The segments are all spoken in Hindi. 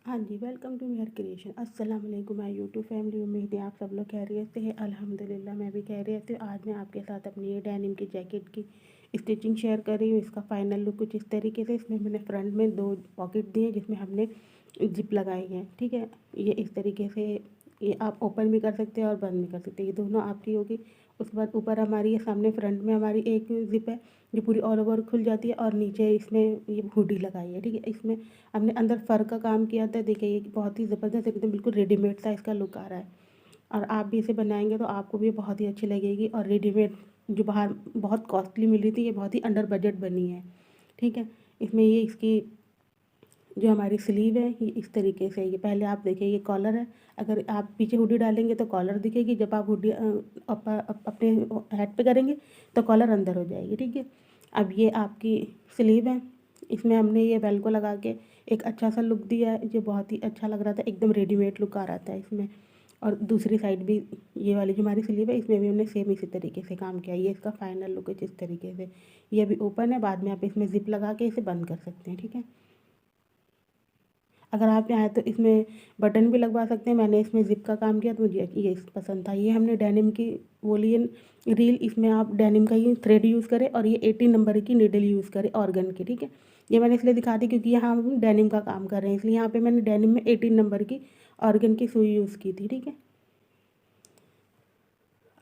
हाँ जी, वेलकम टू मेहर क्रिएशन। अस्सलाम वालेकुम माय यूट्यूब फैमिली। उम्मीद है आप सब लोग खैरियत से हैं। अल्हम्दुलिल्लाह मैं भी खैरियत से हूँ। आज मैं आपके साथ अपनी ये डेनिम की जैकेट की स्टिचिंग शेयर कर रही हूँ। इसका फाइनल लुक कुछ इस तरीके से। इसमें मैंने फ्रंट में 2 पॉकेट दिए जिसमें हमने जिप लगाई है, ठीक है। ये इस तरीके से ये आप ओपन भी कर सकते हैं और बंद भी कर सकते हैं, ये दोनों आपकी होगी। उसके बाद ऊपर हमारी ये सामने फ्रंट में हमारी एक जिप है जो पूरी ऑल ओवर खुल जाती है और नीचे इसमें ये हुडी लगाई है, ठीक है। इसमें हमने अंदर फर का काम किया था। देखिए ये बहुत ही ज़बरदस्त एकदम बिल्कुल रेडीमेड सा इसका लुक आ रहा है। और आप भी इसे बनाएंगे तो आपको भी बहुत ही अच्छी लगेगी। और रेडीमेड जो बाहर बहुत कॉस्टली मिल रही थी, ये बहुत ही अंडर बजट बनी है, ठीक है। इसमें ये इसकी जो हमारी स्लीव है ये इस तरीके से, ये पहले आप देखिए ये कॉलर है। अगर आप पीछे हुडी डालेंगे तो कॉलर दिखेगी, जब आप हुडी अपने हेड पे करेंगे तो कॉलर अंदर हो जाएगी, ठीक है। अब ये आपकी स्लीव है। इसमें हमने ये वेल्को लगा के एक अच्छा सा लुक दिया है, जो बहुत ही अच्छा लग रहा था, एकदम रेडीमेड लुक आ रहा था इसमें। और दूसरी साइड भी ये वाली जो हमारी स्लीव है इसमें भी हमने सेम इसी तरीके से काम किया। ये इसका फाइनल लुक है जिस तरीके से। ये अभी ओपन है, बाद में आप इसमें जिप लगा के इसे बंद कर सकते हैं, ठीक है। अगर आप चाहें तो इसमें बटन भी लगवा सकते हैं। मैंने इसमें ज़िप का काम किया तो मुझे ये पसंद था। ये हमने डेनिम की वोलियन रील, इसमें आप डेनिम का ही थ्रेड यूज़ करें और ये 18 नंबर की नीडल यूज़ करें ऑर्गन की, ठीक है। ये मैंने इसलिए दिखा दी क्योंकि यहाँ हम डेनिम का काम कर रहे हैं, इसलिए यहाँ पे मैंने डेनिम में 18 नंबर की ऑर्गन की सुई यूज़ की थी, ठीक है।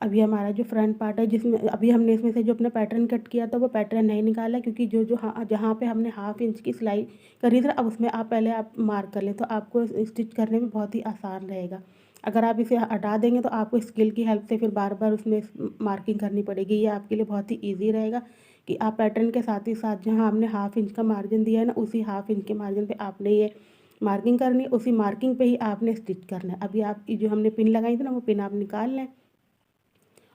अभी हमारा जो फ्रंट पार्ट है जिसमें अभी हमने इसमें से जो अपना पैटर्न कट किया था वो पैटर्न नहीं निकाला, क्योंकि जो जो हाँ जहाँ पे हमने हाफ इंच की सिलाई करी थी अब उसमें आप पहले आप मार्क कर लें तो आपको स्टिच करने में बहुत ही आसान रहेगा। अगर आप इसे हटा देंगे तो आपको स्केल की हेल्प से फिर बार बार उसमें मार्किंग करनी पड़ेगी। ये आपके लिए बहुत ही ईजी रहेगा कि आप पैटर्न के साथ ही साथ जहाँ हमने हाफ इंच का मार्जिन दिया है ना, उसी हाफ इंच के मार्जिन पर आपने ये मार्किंग करनी है, उसी मार्किंग पे ही आपने स्टिच करना है। अभी आप जो हमने पिन लगाई थी ना वो पिन आप निकाल लें।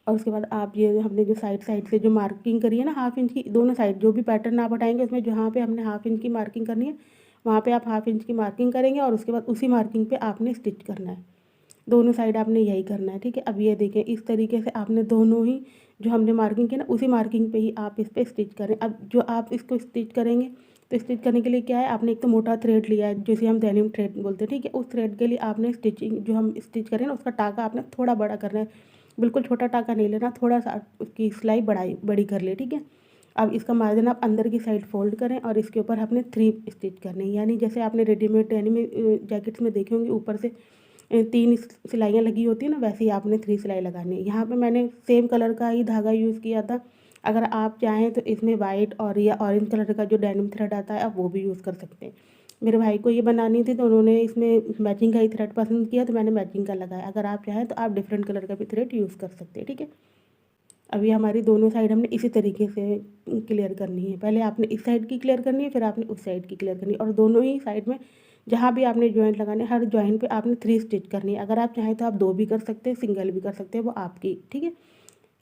और उसके बाद आप ये हमने जो साइड साइड से जो मार्किंग करी है ना हाफ इंच की, दोनों साइड जो भी पैटर्न आप हटाएंगे उसमें जहाँ पे हमने हाफ इंच की मार्किंग करनी है वहाँ पे आप हाफ इंच की मार्किंग करेंगे और उसके बाद उसी मार्किंग पे आपने स्टिच करना है। दोनों साइड आपने यही करना है, ठीक है। अब ये देखें इस तरीके से आपने दोनों ही जो हमने मार्किंग की ना उसी मार्किंग पे ही आप इस पर स्टिच करें। अब जो आप इसको स्टिच करेंगे तो स्टिच करने के लिए क्या है, आपने एक तो मोटा थ्रेड लिया है जिसे हम डेनिम थ्रेड बोलते हैं, ठीक है। उस थ्रेड के लिए आपने स्टिचिंग जो हम स्टिच करें ना उसका टाका आपने थोड़ा बड़ा करना है, बिल्कुल छोटा टाका नहीं लेना, थोड़ा सा उसकी सिलाई बड़ी कर ले, ठीक है। अब इसका मार्जिन आप अंदर की साइड फोल्ड करें और इसके ऊपर आपने 3 स्टिच करने हैं। यानी जैसे आपने रेडीमेड डेनिम जैकेट्स में देखे होंगे ऊपर से 3 सिलाइयाँ लगी होती है ना, वैसे ही आपने 3 सिलाई लगानी है। यहाँ पे मैंने सेम कलर का ही धागा यूज़ किया था। अगर आप चाहें तो इसमें वाइट और या ऑरेंज कलर का जो डेनिम थ्रेड आता है आप वो भी यूज़ कर सकते हैं। मेरे भाई को ये बनानी थी तो उन्होंने इसमें मैचिंग का ही थ्रेड पसंद किया तो मैंने मैचिंग का लगाया। अगर आप चाहें तो आप डिफरेंट कलर का भी थ्रेड यूज़ कर सकते हैं, ठीक है। अभी हमारी दोनों साइड हमने इसी तरीके से क्लियर करनी है। पहले आपने इस साइड की क्लियर करनी है, फिर आपने उस साइड की क्लियर करनी है। और दोनों ही साइड में जहाँ भी आपने जॉइंट लगाने हर जॉइंट पे आपने 3 स्टिच करनी है। अगर आप चाहें तो आप 2 भी कर सकते हैं, सिंगल भी कर सकते हैं, वो आपकी, ठीक है।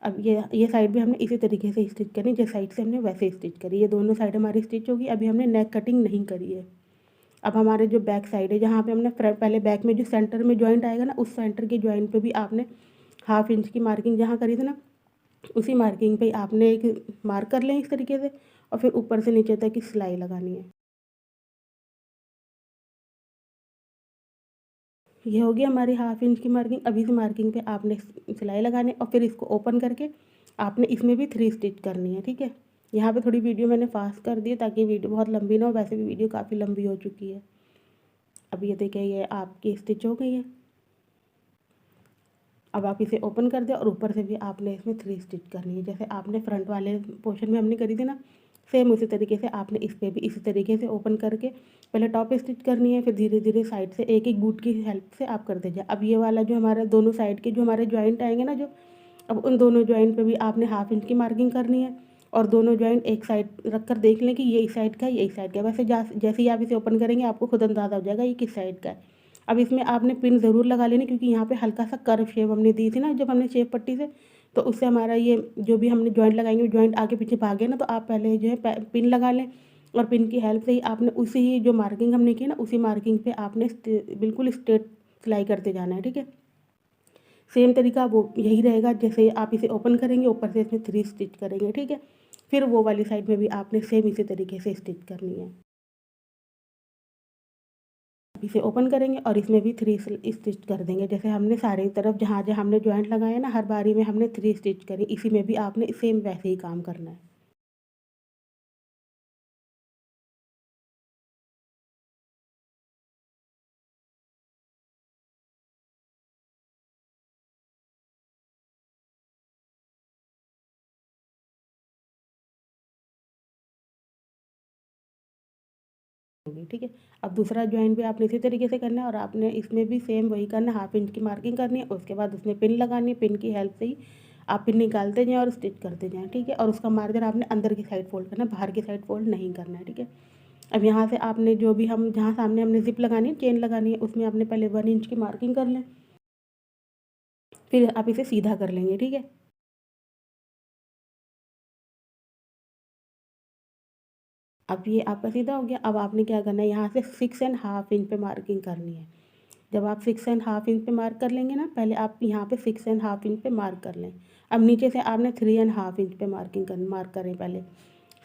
अब ये साइड भी हमने इसी तरीके से स्टिच करनी, जिस साइड से हमने वैसे स्टिच करी। ये दोनों साइड हमारी स्टिच होगी। अभी हमने नेक कटिंग नहीं करी है। अब हमारे जो बैक साइड है जहाँ पे हमने फ्रंट पहले बैक में जो सेंटर में जॉइंट आएगा ना उस सेंटर के जॉइंट पे भी आपने हाफ इंच की मार्किंग जहाँ करी थी ना उसी मार्किंग पे आपने एक मार्क कर लें इस तरीके से और फिर ऊपर से नीचे तक की सिलाई लगानी है। ये होगी हमारी हाफ इंच की मार्किंग। अभी इस मार्किंग पे आपने सिलाई लगानी और फिर इसको ओपन करके आपने इसमें भी 3 स्टिच करनी है, ठीक है। यहाँ पे थोड़ी वीडियो मैंने फास्ट कर दी है ताकि वीडियो बहुत लंबी ना हो, वैसे भी वीडियो काफ़ी लंबी हो चुकी है। अब ये देखिए ये आपकी स्टिच हो गई है। अब आप इसे ओपन कर दें और ऊपर से भी आपने इसमें 3 स्टिच करनी है, जैसे आपने फ्रंट वाले पोर्शन में हमने करी थी ना, सेम उसी तरीके से आपने इस पर भी इसी तरीके से ओपन करके पहले टॉप स्टिच करनी है, फिर धीरे धीरे साइड से एक एक बूट की हेल्प से आप कर दीजिए। अब ये वाला जो हमारा दोनों साइड के जो हमारे जॉइंट आएंगे ना जो, अब उन दोनों जॉइंट पे भी आपने हाफ इंच की मार्किंग करनी है और दोनों जॉइंट एक साइड रख कर देख लें कि ये इस साइड का है ये इस साइड का है। वैसे जैसे ही आप इसे ओपन करेंगे आपको खुद अंदाज़ा हो जाएगा ये किस साइड का है। अब इसमें आपने पिन ज़रूर लगा लेनी क्योंकि यहाँ पे हल्का सा कर्व शेप हमने दी थी ना जब हमने शेप पट्टी से, तो उससे हमारा ये जो भी हमने जॉइंट लगाएंगे जॉइंट आगे पीछे भागे ना, तो आप पहले जो है पिन लगा लें और पिन की हेल्प से ही आपने उसी ही जो मार्किंग हमने की ना उसी मार्किंग पे आपने बिल्कुल स्ट्रेट सिलाई करते जाना है, ठीक है। सेम तरीका वो यही रहेगा, जैसे आप इसे ओपन करेंगे ऊपर से इसमें 3 स्टिच करेंगे, ठीक है। फिर वो वाली साइड में भी आपने सेम इसी तरीके से स्टिच करनी है। इसे ओपन करेंगे और इसमें भी 3 स्टिच कर देंगे। जैसे हमने सारी तरफ जहाँ-जहाँ हमने जॉइंट लगाए ना, हर बारी में हमने 3 स्टिच करे, इसी में भी आपने सेम वैसे ही काम करना है। होगी, ठीक है। अब दूसरा जॉइंट भी आपने इसी तरीके से करना है और आपने इसमें भी सेम वही करना है, 1/2 इंच की मार्किंग करनी है। उसके बाद उसमें पिन लगानी है, पिन की हेल्प से ही आप पिन निकालते जाएँ और स्टिच करते जाएँ, ठीक है। और उसका मार्जिन आपने अंदर की साइड फ़ोल्ड करना है, बाहर की साइड फ़ोल्ड नहीं करना है, ठीक है। अब यहाँ से आपने जो भी हम जहाँ सामने हमने ज़िप लगानी है, चेन लगानी है, उसमें आपने पहले 1 इंच की मार्किंग कर लें, फिर आप इसे सीधा कर लेंगे, ठीक है। अब ये आपका सीधा हो गया। अब आपने क्या करना है, यहाँ से 6½ इंच पे मार्किंग करनी है। जब आप 6½ इंच पे मार्क कर लेंगे ना, पहले आप यहाँ पे 6½ इंच पे मार्क कर लें। अब नीचे से आपने 3½ इंच पे मार्क करें पहले।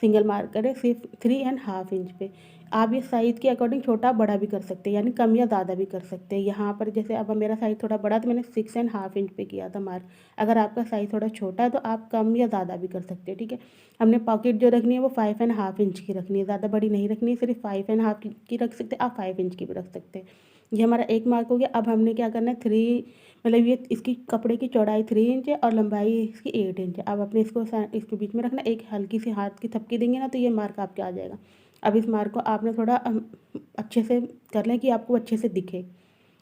सिंगल मार्क करें सिर्फ 3½ इंच पे। आप ये साइज़ के अकॉर्डिंग छोटा बड़ा भी कर सकते हैं, यानी कम या ज़्यादा भी कर सकते हैं। यहाँ पर जैसे अब मेरा साइज़ थोड़ा बड़ा तो मैंने 6½ इंच पे किया था मार्क। अगर आपका साइज़ थोड़ा छोटा है तो आप कम या ज़्यादा भी कर सकते हैं, ठीक है। हमने पॉकेट जो रखनी है वो 5½ इंच की रखनी है, ज़्यादा बड़ी नहीं रखनी है, सिर्फ 5½ की रख सकते हैं, आप 5 इंच की भी रख सकते हैं। ये हमारा एक मार्क हो गया। अब हमने क्या करना है, 3 मतलब ये इसकी कपड़े की चौड़ाई 3 इंच है और लंबाई इसकी 8 इंच है। अब अपने इसके बीच में रखना, एक हल्की सी हाथ की थपकी देंगे ना तो ये मार्क आपके आ जाएगा। अब इस मार्क को आपने थोड़ा अच्छे से कर लें कि आपको अच्छे से दिखे।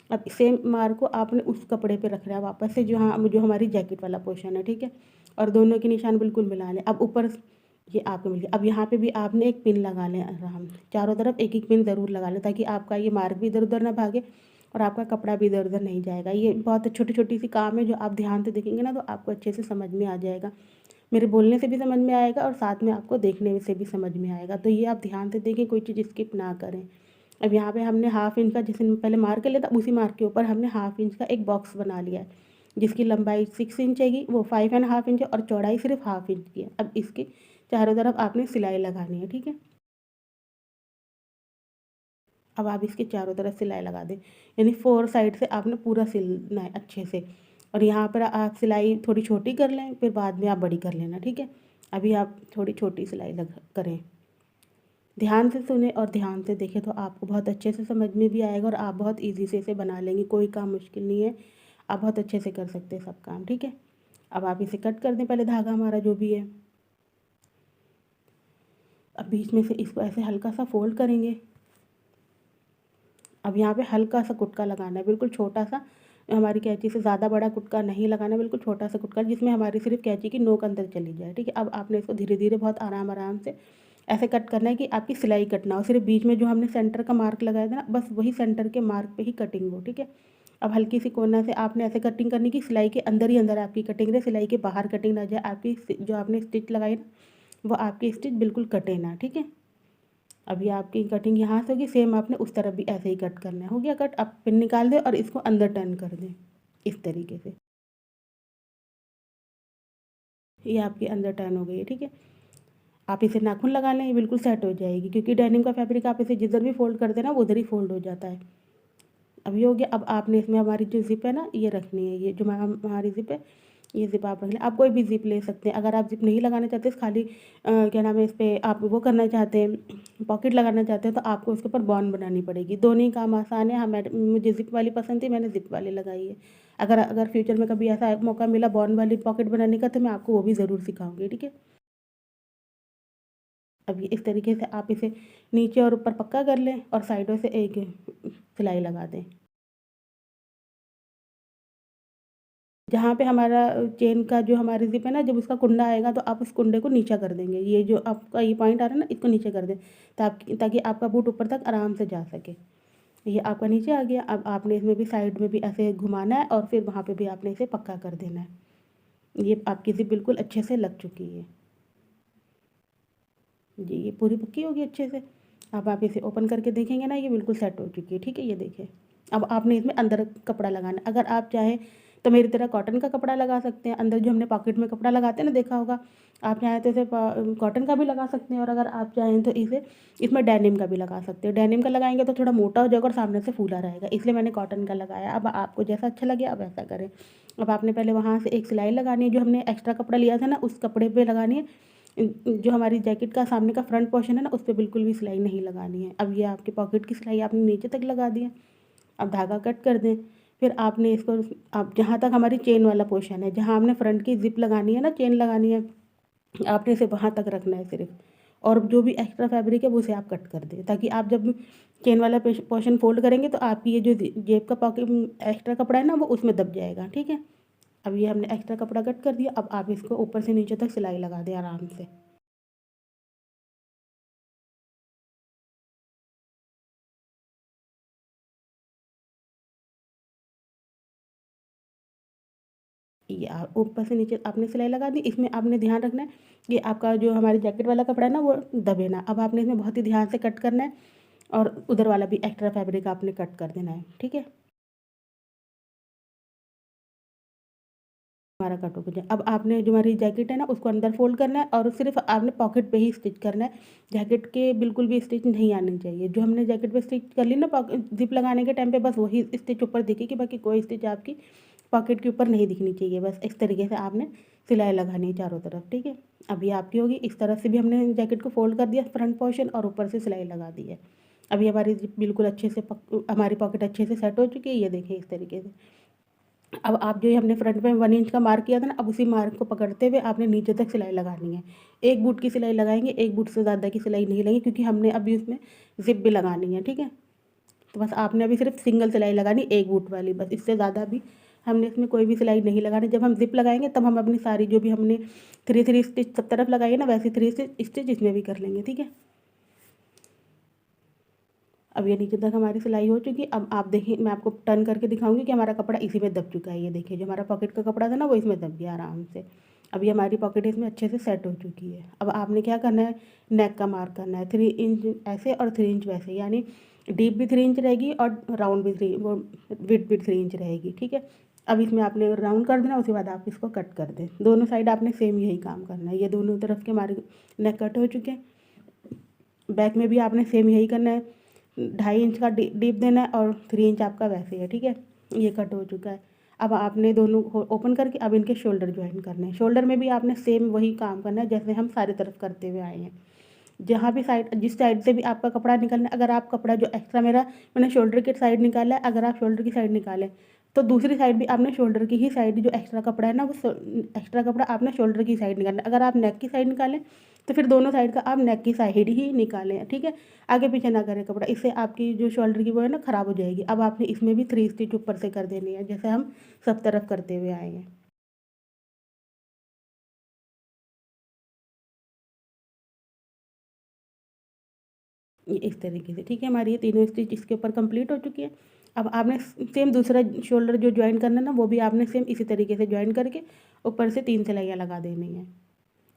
अब सेम मार्क को आपने उस कपड़े पे रखना है वापस से, जो हमारी जैकेट वाला पोर्शन है, ठीक है। और दोनों के निशान बिल्कुल मिला लें। अब ऊपर ये आपको मिल गया। अब यहाँ पे भी आपने एक पिन लगा लें आराम से, चारों तरफ एक एक पिन ज़रूर लगा लें ताकि आपका ये मार्क भी इधर उधर ना भागे और आपका कपड़ा भी इधर उधर नहीं जाएगा। ये बहुत छोटी छोटी सी काम है जो आप ध्यान से देखेंगे ना तो आपको अच्छे से समझ में आ जाएगा। मेरे बोलने से भी समझ में आएगा और साथ में आपको देखने से भी समझ में आएगा। तो ये आप ध्यान से देखें, कोई चीज़ स्किप ना करें। अब यहाँ पे हमने 1/2 इंच का, जैसे पहले मार्क कर लिया था, उसी मार्क के ऊपर हमने 1/2 इंच का एक बॉक्स बना लिया है, जिसकी लंबाई 6 इंच है, वो 5½ इंच है और चौड़ाई सिर्फ 1/2 इंच की है। अब इसकी चारों तरफ आपने सिलाई लगानी है, ठीक है। अब आप इसके चारों तरफ सिलाई लगा दें, यानी 4 साइड से आपने पूरा सिलना है अच्छे से। और यहाँ पर आप सिलाई थोड़ी छोटी कर लें, फिर बाद में आप बड़ी कर लेना, ठीक है। अभी आप थोड़ी छोटी सिलाई लगा करें। ध्यान से सुने और ध्यान से देखें तो आपको बहुत अच्छे से समझ में भी आएगा और आप बहुत ईज़ी से इसे बना लेंगे। कोई काम मुश्किल नहीं है, आप बहुत अच्छे से कर सकते हैं सब काम, ठीक है। अब आप इसे कट कर दें, पहले धागा हमारा जो भी है। अब बीच में से इसको ऐसे हल्का सा फोल्ड करेंगे। अब यहाँ पे हल्का सा कुटका लगाना है, बिल्कुल छोटा सा, हमारी कैंची से ज़्यादा बड़ा कुटका नहीं लगाना, बिल्कुल छोटा सा कुटका जिसमें हमारी सिर्फ कैंची की नोक अंदर चली जाए, ठीक है। अब आपने इसको धीरे धीरे बहुत आराम आराम से ऐसे कट करना है कि आपकी सिलाई कट ना हो, सिर्फ बीच में जो हमने सेंटर का मार्क लगाया था ना, बस वही सेंटर के मार्क पे ही कटिंग हो, ठीक है। अब हल्की सी कोना से आपने ऐसे कटिंग करनी कि सिलाई के अंदर ही अंदर आपकी कटिंग रहे, सिलाई के बाहर कटिंग ना जाए, आपकी जो आपने स्टिच लगाई ना वो आपकी स्टिच बिल्कुल कटे ना, ठीक है। अभी आपकी कटिंग यहाँ से होगी, सेम आपने उस तरफ भी ऐसे ही कट करना है। हो गया कट। अब पिन निकाल दें और इसको अंदर टर्न कर दें इस तरीके से। ये आपकी अंदर टर्न हो गई है, ठीक है। आप इसे नाखून लगा लें, ये बिल्कुल सेट हो जाएगी, क्योंकि डेनिम का फैब्रिक आप इसे जिधर भी फोल्ड कर देना वो उधर ही फोल्ड हो जाता है। अब ये हो गया। अब आपने इसमें हमारी जो ज़िप है ना ये रखनी है, ये जो हमारी ज़िप है ये ज़िप आप रख लें। आप कोई भी ज़िप ले सकते हैं। अगर आप ज़िप नहीं लगाना चाहते, खाली क्या नाम है, इस पर आप वो करना चाहते हैं, पॉकेट लगाना चाहते हैं, तो आपको उसके ऊपर बॉन बनानी पड़ेगी। दोनों ही काम आसान है। हाँ, मुझे ज़िप वाली पसंद थी, मैंने ज़िप वाली लगाई है। अगर अगर फ्यूचर में कभी ऐसा मौका मिला बॉन वाली पॉकेट बनाने का तो मैं आपको वो भी ज़रूर सिखाऊंगी, ठीक है। अब ये इस तरीके से आप इसे नीचे और ऊपर पक्का कर लें और साइडों से एक सिलाई लगा दें। जहाँ पे हमारा चेन का जो हमारी ज़िप है ना, जब उसका कुंडा आएगा तो आप उस कुंडे को नीचा कर देंगे। ये जो आपका ये पॉइंट आ रहा है ना, इसको नीचे कर दें ताकि आपका बूट ऊपर तक आराम से जा सके। ये आपका नीचे आ गया। अब आपने इसमें भी साइड में भी ऐसे घुमाना है और फिर वहाँ पे भी आपने इसे पक्का कर देना है। ये आपकी ज़िप बिल्कुल अच्छे से लग चुकी है। जी, ये पूरी पक्की होगी अच्छे से। अब आप इसे ओपन करके देखेंगे ना, ये बिल्कुल सेट हो चुकी है, ठीक है। ये देखिए। अब आपने इसमें अंदर कपड़ा लगाना है। अगर आप चाहें तो मेरी तरह कॉटन का कपड़ा लगा सकते हैं। अंदर जो हमने पॉकेट में कपड़ा लगाते हैं ना, देखा होगा, आप चाहें तो इसे कॉटन का भी लगा सकते हैं, और अगर आप चाहें तो इसे इसमें डेनिम का भी लगा सकते हो। डेनिम का लगाएंगे तो थोड़ा मोटा हो जाएगा और सामने से फूला रहेगा, इसलिए मैंने कॉटन का लगाया। अब आपको जैसा अच्छा लगे आप वैसा करें। अब आपने पहले वहाँ से एक सिलाई लगानी है, जो हमने एक्स्ट्रा कपड़ा लिया था ना उस कपड़े पे लगानी है। जो हमारी जैकेट का सामने का फ्रंट पोर्शन है ना, उस पर बिल्कुल भी सिलाई नहीं लगानी है। अब ये आपके पॉकेट की सिलाई आपने नीचे तक लगा दी है। अब धागा कट कर दें। फिर आपने इसको, आप जहाँ तक हमारी चेन वाला पोर्शन है, जहाँ हमने फ्रंट की जिप लगानी है ना, चेन लगानी है, आपने इसे वहाँ तक रखना है सिर्फ। और जो भी एक्स्ट्रा फैब्रिक है वो उसे आप कट कर दें, ताकि आप जब चेन वाला पोर्शन फोल्ड करेंगे तो आपकी ये जो जेब का पॉकेट एक्स्ट्रा कपड़ा है ना, वो उसमें दब जाएगा। ठीक है। अब ये हमने एक्स्ट्रा कपड़ा कट कर दिया। अब आप इसको ऊपर से नीचे तक सिलाई लगा दें आराम से। ये ऊपर से नीचे आपने सिलाई लगा दी। इसमें आपने ध्यान रखना है कि आपका जो हमारी जैकेट वाला कपड़ा है ना, वो दबे ना। अब आपने इसमें बहुत ही ध्यान से कट करना है, और उधर वाला भी एक्स्ट्रा फैब्रिक आपने कट कर देना है। ठीक है। हमारा कट हो गया। अब आपने जो हमारी जैकेट है ना, उसको अंदर फोल्ड करना है, और सिर्फ आपने पॉकेट पे ही स्टिच करना है। जैकेट के बिल्कुल भी स्टिच नहीं आनी चाहिए। जो हमने जैकेट पे स्टिच कर ली ना पॉकेट जिप लगाने के टाइम पे, बस वही स्टिच ऊपर दिखेगी, बाकी कोई स्टिच आपकी पॉकेट के ऊपर नहीं दिखनी चाहिए। बस इस तरीके से आपने सिलाई लगानी है चारों तरफ। ठीक है। अब ये आपकी होगी। इस तरह से भी हमने जैकेट को फोल्ड कर दिया फ्रंट पोर्शन, और ऊपर से सिलाई लगा दी है। अभी हमारी जिप बिल्कुल अच्छे से हमारी पॉकेट अच्छे से सेट हो चुकी है। ये देखिए इस तरीके से। अब आप जो ये हमने फ्रंट में 1 इंच का मार्क किया था ना, अब उसी मार्क को पकड़ते हुए आपने नीचे तक सिलाई लगानी है। एक बूट की सिलाई लगाएंगे, एक बूट से ज़्यादा की सिलाई नहीं लगेगी, क्योंकि हमने अभी उसमें जिप भी लगानी है। ठीक है। तो बस आपने अभी सिर्फ सिंगल सिलाई लगानी, एक बूट वाली, बस। इससे ज़्यादा भी हमने इसमें कोई भी सिलाई नहीं लगानी। जब हम जिप लगाएंगे तब हम अपनी सारी जो भी हमने थ्री थ्री स्टिच सब तरफ लगाई है ना, वैसे थ्री स्टिच इसमें भी कर लेंगे। ठीक है। अब ये नीचे तक हमारी सिलाई हो चुकी है। अब आप देखिए, मैं आपको टर्न करके दिखाऊंगी कि हमारा कपड़ा इसी में दब चुका है। ये देखिए, जो हमारा पॉकेट का कपड़ा था ना, वो इसमें दब गया आराम से। अब ये हमारी पॉकेट इसमें अच्छे से सेट हो चुकी है। अब आपने क्या करना है, नेक का मार्क करना है 3 इंच ऐसे और 3 इंच वैसे, यानी डीप भी 3 इंच रहेगी और राउंड भी वो विड्थ भी 3 इंच रहेगी। ठीक है। अब इसमें आपने राउंड कर देना, उसके बाद आप इसको कट कर दें। दोनों साइड आपने सेम यही काम करना है। ये दोनों तरफ के हमारे नेक कट हो चुके हैं। बैक में भी आपने सेम यही करना है। 2.5 इंच का डीप देना है, और 3 इंच आपका वैसे है। ठीक है। ये कट हो चुका है। अब आपने दोनों को ओपन करके अब इनके शोल्डर ज्वाइन करने हैं। शोल्डर में भी आपने सेम वही काम करना है जैसे हम सारी तरफ करते हुए आए हैं। जहाँ भी साइड, जिस साइड से भी आपका कपड़ा निकलना है, अगर आप कपड़ा जो एक्स्ट्रा मैंने शोल्डर की साइड निकाला है, अगर आप शोल्डर की साइड निकालें तो दूसरी साइड भी आपने शोल्डर की ही साइड, जो एक्स्ट्रा कपड़ा है ना, वो एक्स्ट्रा कपड़ा आपने शोल्डर की साइड निकालना है। अगर आप नेक की साइड निकालें तो फिर दोनों साइड का आप नेक की साइड ही निकालें। ठीक है। आगे पीछे ना करें कपड़ा, इससे आपकी जो शोल्डर की वो है ना, ख़राब हो जाएगी। अब आपने इसमें भी 3 स्टिच ऊपर से कर देनी है, जैसे हम सब तरफ करते हुए आए हैं। ये इस तरीके से। ठीक है। हमारी ये तीनों स्टिच इसके ऊपर कंप्लीट हो चुकी है। अब आपने सेम दूसरा शोल्डर जो ज्वाइन करना है ना, वो भी आपने सेम इसी तरीके से ज्वाइन करके ऊपर से 3 सिलाइयाँ लगा देनी है।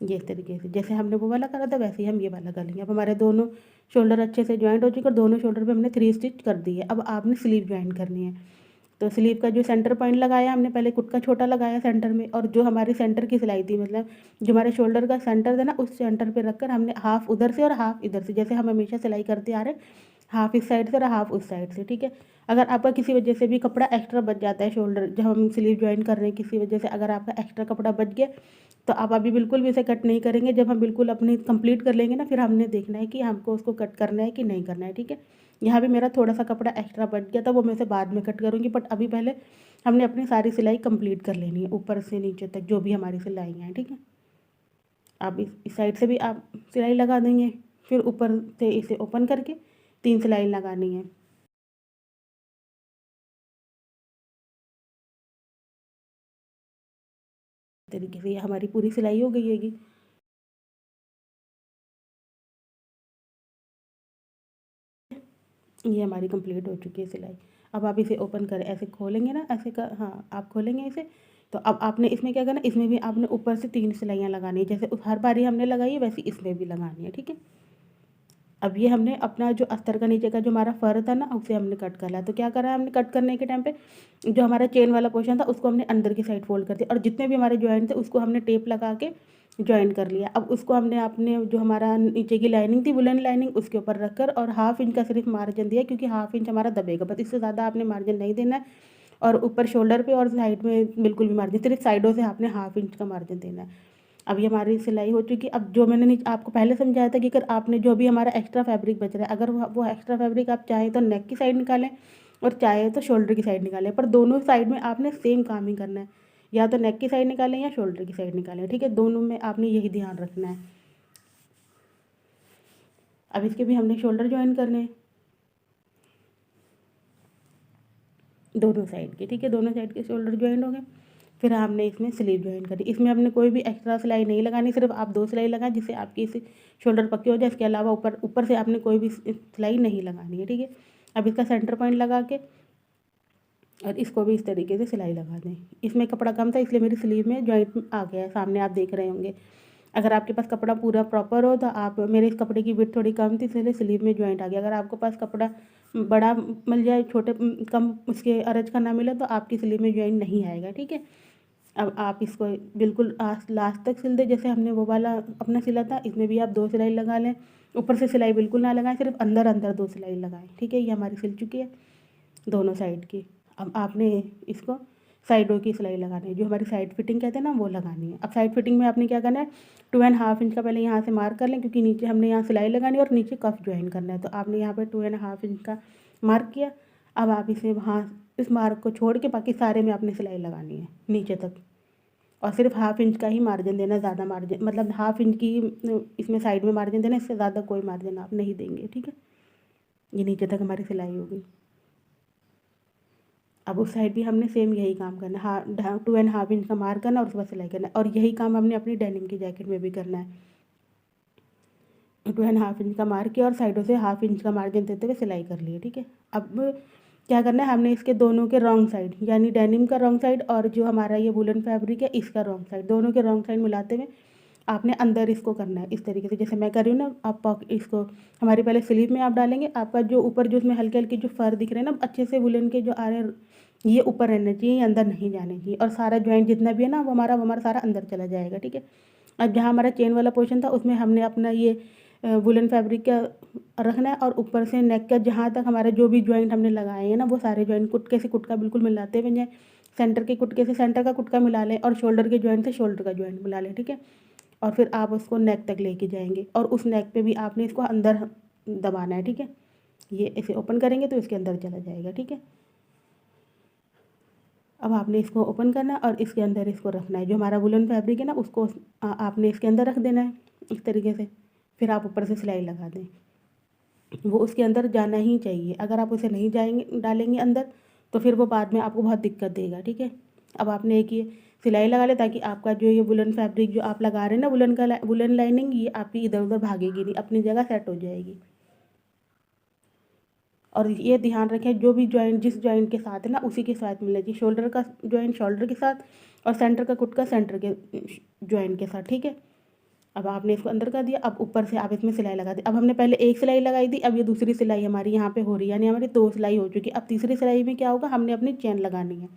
ये इस तरीके से जैसे हमने वो वाला करा था, वैसे ही हम ये वाला कर लेंगे। अब हमारे दोनों शोल्डर अच्छे से ज्वाइंट हो चुके और दोनों शोल्डर पे हमने 3 स्टिच कर दी है। अब आपने स्लीव ज्वाइन करनी है। तो स्लीव का जो सेंटर पॉइंट लगाया हमने, पहले कुट का छोटा लगाया सेंटर में, और जो हमारी सेंटर की सिलाई थी, मतलब जो हमारे शोल्डर का सेंटर था ना, उस सेंटर पे रखकर हमने हाफ उधर से और हाफ इधर से, जैसे हम हमेशा सिलाई करते आ रहे हैं, हाफ इस साइड से और हाफ उस साइड से। ठीक है। अगर आपका किसी वजह से भी कपड़ा एक्स्ट्रा बच जाता है, शोल्डर जब हम स्लीव ज्वाइन कर रहे हैं, किसी वजह से अगर आपका एक्स्ट्रा कपड़ा बच गया, तो आप अभी बिल्कुल भी इसे कट नहीं करेंगे। जब हम बिल्कुल अपनी कंप्लीट कर लेंगे ना, फिर हमने देखना है कि हमको उसको कट करना है कि नहीं करना है। ठीक है। यहाँ भी मेरा थोड़ा सा कपड़ा एक्स्ट्रा बच गया था, वो मैं इसे बाद में कट करूँगी, बट अभी पहले हमने अपनी सारी सिलाई कंप्लीट कर लेनी है, ऊपर से नीचे तक जो भी हमारी सिलाई हैं। ठीक है। आप इस साइड से भी आप सिलाई लगा देंगे, फिर ऊपर से इसे ओपन करके 3 सिलाई लगानी है। इस तरीके से ये हमारी पूरी सिलाई हो गई हैगी। ये हमारी कंप्लीट हो चुकी है सिलाई। अब आप इसे ओपन करें, ऐसे खोलेंगे ना, ऐसे का, हाँ, आप खोलेंगे इसे। तो अब आपने इसमें क्या करना, इसमें भी आपने ऊपर से 3 सिलाइयाँ लगानी है, जैसे हर बारी हमने लगाई है वैसे इसमें भी लगानी है। ठीक है। अब ये हमने अपना जो अस्तर का नीचे का जो हमारा फ़र था ना, उसे हमने कट कर लिया। तो क्या करा हमने कट करने के टाइम पे, जो हमारा चेन वाला पोर्शन था उसको हमने अंदर की साइड फ़ोल्ड कर दिया और जितने भी हमारे जॉइंट थे उसको हमने टेप लगा के जॉइन कर लिया। अब उसको हमने अपने जो हमारा नीचे की लाइनिंग थी वुलन लाइनिंग, उसके ऊपर रखकर और हाफ इंच का सिर्फ मार्जिन दिया, क्योंकि हाफ इंच हमारा दबेगा बस, इससे ज़्यादा आपने मार्जिन नहीं देना है। और ऊपर शोल्डर पे और साइड में बिल्कुल भी मार्जिन, सिर्फ साइडों से आपने हाफ इंच का मार्जिन देना है। अब ये हमारी सिलाई हो चुकी है। अब जो मैंने आपको पहले समझाया था कि अगर आपने जो भी हमारा एक्स्ट्रा फैब्रिक बच रहा है, अगर वो एक्स्ट्रा फैब्रिक आप चाहें तो नेक की साइड निकालें और चाहे तो शोल्डर की साइड निकालें, पर दोनों साइड में आपने सेम काम ही करना है, या तो नेक की साइड निकालें या शोल्डर की साइड निकालें, ठीक है। दोनों में आपने यही ध्यान रखना है। अब इसके भी हमने शोल्डर ज्वाइन करने हैं दोनों साइड के, ठीक है। दोनों साइड के शोल्डर ज्वाइन हो गए। फिर हमने इसमें स्लीव ज्वाइन करी। इसमें हमने कोई भी एक्स्ट्रा सिलाई नहीं लगानी, सिर्फ आप 2 सिलाई लगाएं जिससे आपकी इस शोल्डर पक्के हो जाए। इसके अलावा ऊपर ऊपर से आपने कोई भी सिलाई नहीं लगानी है, ठीक है। अब इसका सेंटर पॉइंट लगा के और इसको भी इस तरीके से सिलाई लगा दें। इसमें कपड़ा कम था इसलिए मेरी स्लीव में जॉइंट आ गया है, सामने आप देख रहे होंगे। अगर आपके पास कपड़ा पूरा प्रॉपर हो तो आप, मेरे इस कपड़े की विड्थ थोड़ी कम थी इसलिए स्लीव में जॉइंट आ गया। अगर आपके पास कपड़ा बड़ा मिल जाए, छोटे कम उसके अरज का ना मिले, तो आपकी स्लीव में जॉइंट नहीं आएगा, ठीक है। अब आप इसको बिल्कुल लास्ट तक सिल दें, जैसे हमने वो वाला अपना सिला था। इसमें भी आप 2 सिलाई लगा लें, ऊपर से सिलाई बिल्कुल ना लगाएं, सिर्फ अंदर अंदर 2 सिलाई लगाएं, ठीक है। ये हमारी सिल चुकी है दोनों साइड की। अब आपने इसको साइडों की सिलाई लगानी है, जो हमारी साइड फिटिंग कहते हैं ना, वो लगानी है। अब साइड फिटिंग में आपने क्या करना है, 2.5 इंच का पहले यहाँ से मार्क कर लें, क्योंकि नीचे हमने यहाँ सिलाई लगानी है और नीचे कफ ज्वाइन करना है। तो आपने यहाँ पे 2.5 इंच का मार्क किया। अब आप इसे वहाँ इस मार्क को छोड़ के बाकी सारे में आपने सिलाई लगानी है नीचे तक, और सिर्फ हाफ इंच का ही मार्जिन देना, ज़्यादा मार्जिन मतलब हाफ इंच की इसमें साइड में मार्जिन देना, इससे ज़्यादा कोई मार्जिन आप नहीं देंगे, ठीक है। ये नीचे तक हमारी सिलाई होगी। अब उस साइड भी हमने सेम यही काम करना है, 2.5 इंच का मार्क करना और उसके बाद सिलाई करना है। और यही काम हमने अपनी डेनिम की जैकेट में भी करना है। 2.5 इंच का मार्क किया और साइडों से हाफ इंच का मार्जिन देते हुए सिलाई कर लिए, ठीक है। अब क्या करना है, हमने इसके दोनों के रॉन्ग साइड, यानी डेनिम का रॉन्ग साइड और जो हमारा ये वुलन फैब्रिक है इसका रॉन्ग साइड, दोनों के रॉन्ग साइड मिलाते हुए आपने अंदर इसको करना है इस तरीके से, जैसे मैं कर रही हूँ ना। आप इसको हमारी पहले स्लीव में आप डालेंगे, आपका जो ऊपर जो उसमें हल्के हल्के जो फर दिख रहे हैं ना अच्छे से वुलन के जो आ रहे हैं, ये ऊपर रहना चाहिए, ये अंदर नहीं जाने चाहिए। और सारा जॉइंट जितना भी है ना, वो हमारा सारा अंदर चला जाएगा, ठीक है। अब जहाँ हमारा चेन वाला पोर्शन था उसमें हमने अपना ये वुलन फैब्रिक का रखना है, और ऊपर से नेक का जहाँ तक हमारे जो भी जॉइंट हमने लगाए हैं ना, वो सारे जॉइंट कुटके से कुटका बिल्कुल मिलाते हुए जाए। सेंटर के कुटके से सेंटर का कुटका मिला लें और शोल्डर के जॉइंट से शोल्डर का जॉइंट मिला लें, ठीक है। और फिर आप उसको नेक तक लेके जाएंगे और उस नेक पे भी आपने इसको अंदर दबाना है, ठीक है। ये इसे ओपन करेंगे तो इसके अंदर चला जाएगा, ठीक है। अब आपने इसको ओपन करना है और इसके अंदर इसको रखना है, जो हमारा वुलन फैब्रिक है ना उसको आपने इसके अंदर रख देना है इस तरीके से। फिर आप ऊपर से सिलाई लगा दें, वो उसके अंदर जाना ही चाहिए। अगर आप उसे नहीं जाएंगे डालेंगे अंदर तो फिर वो बाद में आपको बहुत दिक्कत देगा, ठीक है। अब आपने एक ये सिलाई लगा ले, ताकि आपका जो ये वुलन फैब्रिक जो आप लगा रहे हैं ना, वुलन लाइनिंग, ये आपकी इधर उधर भागेगी नहीं, अपनी जगह सेट हो जाएगी। और ये ध्यान रखें, जो भी जॉइंट जिस जॉइंट के साथ है ना उसी के साथ मिलना चाहिए। शोल्डर का जॉइंट शोल्डर के साथ और सेंटर का कुट का सेंटर के जॉइंट के साथ, ठीक है। अब आपने इसको अंदर कर दिया। अब ऊपर से आप इसमें सिलाई लगा दी। अब हमने पहले एक सिलाई लगाई थी, अब ये दूसरी सिलाई हमारी यहाँ पे हो रही है, यानी हमारी 2 सिलाई हो चुकी है। अब तीसरी सिलाई में क्या होगा, हमने अपनी चेन लगानी है।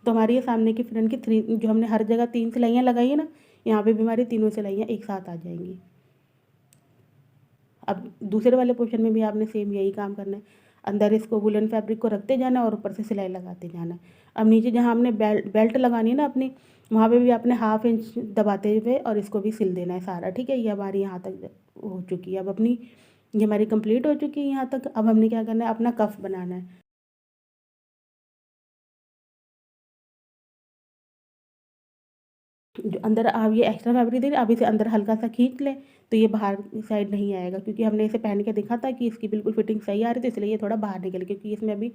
तो हमारी ये सामने की फ्रंट की 3 जो हमने हर जगह 3 सिलाइयाँ लगाई है ना, यहाँ पे भी हमारी तीनों सिलाइयाँ एक साथ आ जाएंगी। अब दूसरे वाले पोर्शन में भी आपने सेम यही काम करना है, अंदर इसको वुलन फैब्रिक को रखते जाना है और ऊपर से सिलाई लगाते जाना है। अब नीचे जहाँ हमने बेल्ट लगानी है ना अपनी, वहाँ पे भी आपने हाफ इंच दबाते हुए और इसको भी सिल देना है सारा, ठीक है। ये हमारी यहाँ तक हो चुकी है। अब अपनी ये हमारी कंप्लीट हो चुकी है यहाँ तक। अब हमने क्या करना है, अपना कफ बनाना है। जो अंदर आप ये एक्स्ट्रा फैब्रिक दे रहे हैं, आप इसे अंदर हल्का सा खींच लें तो ये बाहर साइड नहीं आएगा, क्योंकि हमने इसे पहन के देखा था कि इसकी बिल्कुल फिटिंग सही आ रही थी, इसलिए ये थोड़ा बाहर निकल, क्योंकि इसमें अभी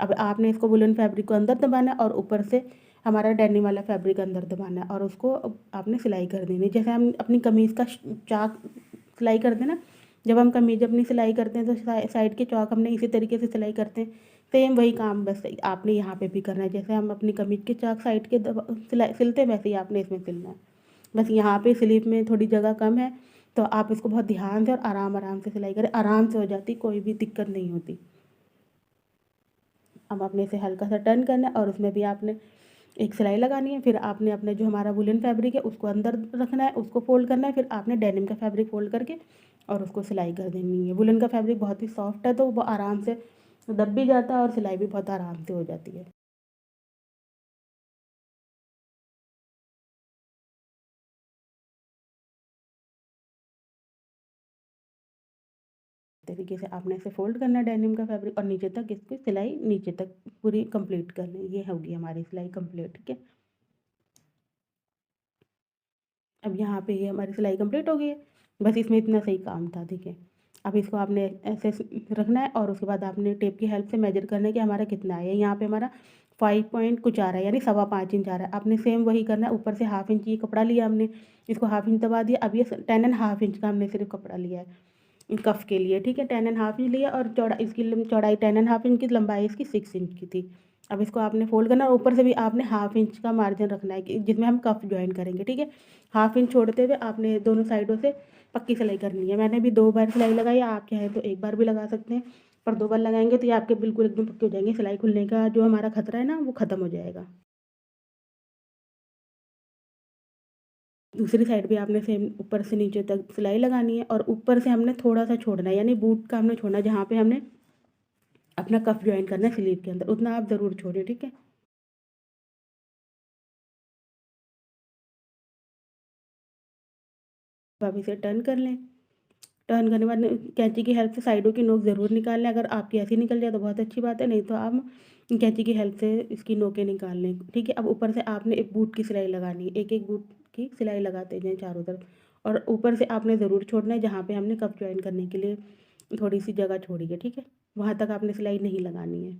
अब आपने इसको वुलन फैब्रिक को अंदर दबाना है और ऊपर से हमारा डेनिम वाला फैब्रिक अंदर दबाना है और उसको आपने सिलाई कर देनी। जैसे हम अपनी कमीज़ का चाक सिलाई करते हैं ना, जब हम कमीज अपनी सिलाई करते हैं तो साइड के चौक हमने इसी तरीके से सिलाई करते हैं, सेम वही काम बस आपने यहाँ पे भी करना है। जैसे हम अपनी कमीज के चौक साइड के सिलाई सिलते हैं, वैसे ही आपने इसमें सिलना है। बस यहाँ पे स्लीव में थोड़ी जगह कम है, तो आप इसको बहुत ध्यान से और आराम से सिलाई करें, आराम से हो जाती, कोई भी दिक्कत नहीं होती। अब आपने इसे हल्का सा टर्न करना है और उसमें भी आपने एक सिलाई लगानी है। फिर आपने अपने जो हमारा वुलन फैब्रिक है उसको अंदर रखना है, उसको फ़ोल्ड करना है। फिर आपने डेनिम का फैब्रिक फ़ोल्ड करके और उसको सिलाई कर देनी है। वुलन का फैब्रिक बहुत ही सॉफ्ट है तो वो आराम से दब भी जाता है और सिलाई भी बहुत आराम से हो जाती है। तरीके से आपने इसे फ़ोल्ड करना है डेनिम का फैब्रिक और नीचे तक इसकी सिलाई नीचे तक पूरी कंप्लीट कर लें। ये होगी हमारी सिलाई कंप्लीट, ठीक है। अब यहाँ पे ये हमारी सिलाई कंप्लीट हो गई है। बस इसमें इतना सही काम था, ठीक है। अब इसको आपने ऐसे रखना है और उसके बाद आपने टेप की हेल्प से मेजर करना है कि हमारा कितना है। यहाँ पे हमारा 5 पॉइंट कुछ आ रहा है, यानी 5.25 इंच आ रहा है। आपने सेम वही करना है, ऊपर से हाफ इंच ये कपड़ा लिया हमने, इसको हाफ इंच दबा दिया। अब ये 10.5 इंच का हमने सिर्फ कपड़ा लिया है कफ के लिए, ठीक है। 10.5 इंच लिया और चौड़ा इसकी चौड़ाई 10.5 इंच की, लंबाई इसकी 6 इंच की थी। अब इसको आपने फोल्ड करना और ऊपर से भी आपने हाफ इंच का मार्जिन रखना है कि जिसमें हम कफ ज्वाइन करेंगे, ठीक है। हाफ इंच छोड़ते हुए आपने दोनों साइडों से पक्की सिलाई करनी है। मैंने भी 2 बार सिलाई लगाई, आप चाहें तो एक बार भी लगा सकते हैं, पर 2 बार लगाएंगे तो ये आपके बिल्कुल एकदम पक्के हो जाएंगे। सिलाई खुलने का जो हमारा खतरा है ना वो ख़त्म हो जाएगा। दूसरी साइड भी आपने सेम ऊपर से नीचे तक सिलाई लगानी है और ऊपर से हमने थोड़ा सा छोड़ना है, यानी बूट का हमने छोड़ना है जहाँ पे हमने अपना कफ ज्वाइन करना है स्लीव के अंदर, उतना आप ज़रूर छोड़ें, ठीक है। अब आप इसे टर्न कर लें। टर्न करने के बाद कैंची की हेल्प से साइडों की नोक ज़रूर निकाल लें। अगर आपकी ऐसी निकल जाए तो बहुत अच्छी बात है, नहीं तो आप कैंची की हेल्प से इसकी नोकें निकाल लें, ठीक है। अब ऊपर से आपने एक बूट की सिलाई लगानी है, एक एक बूट की सिलाई लगाते जाएँ चारों तरफ और ऊपर से आपने ज़रूर छोड़ना है जहाँ पे हमने कप ज्वाइन करने के लिए थोड़ी सी जगह छोड़ी है, ठीक है। वहाँ तक आपने सिलाई नहीं लगानी है।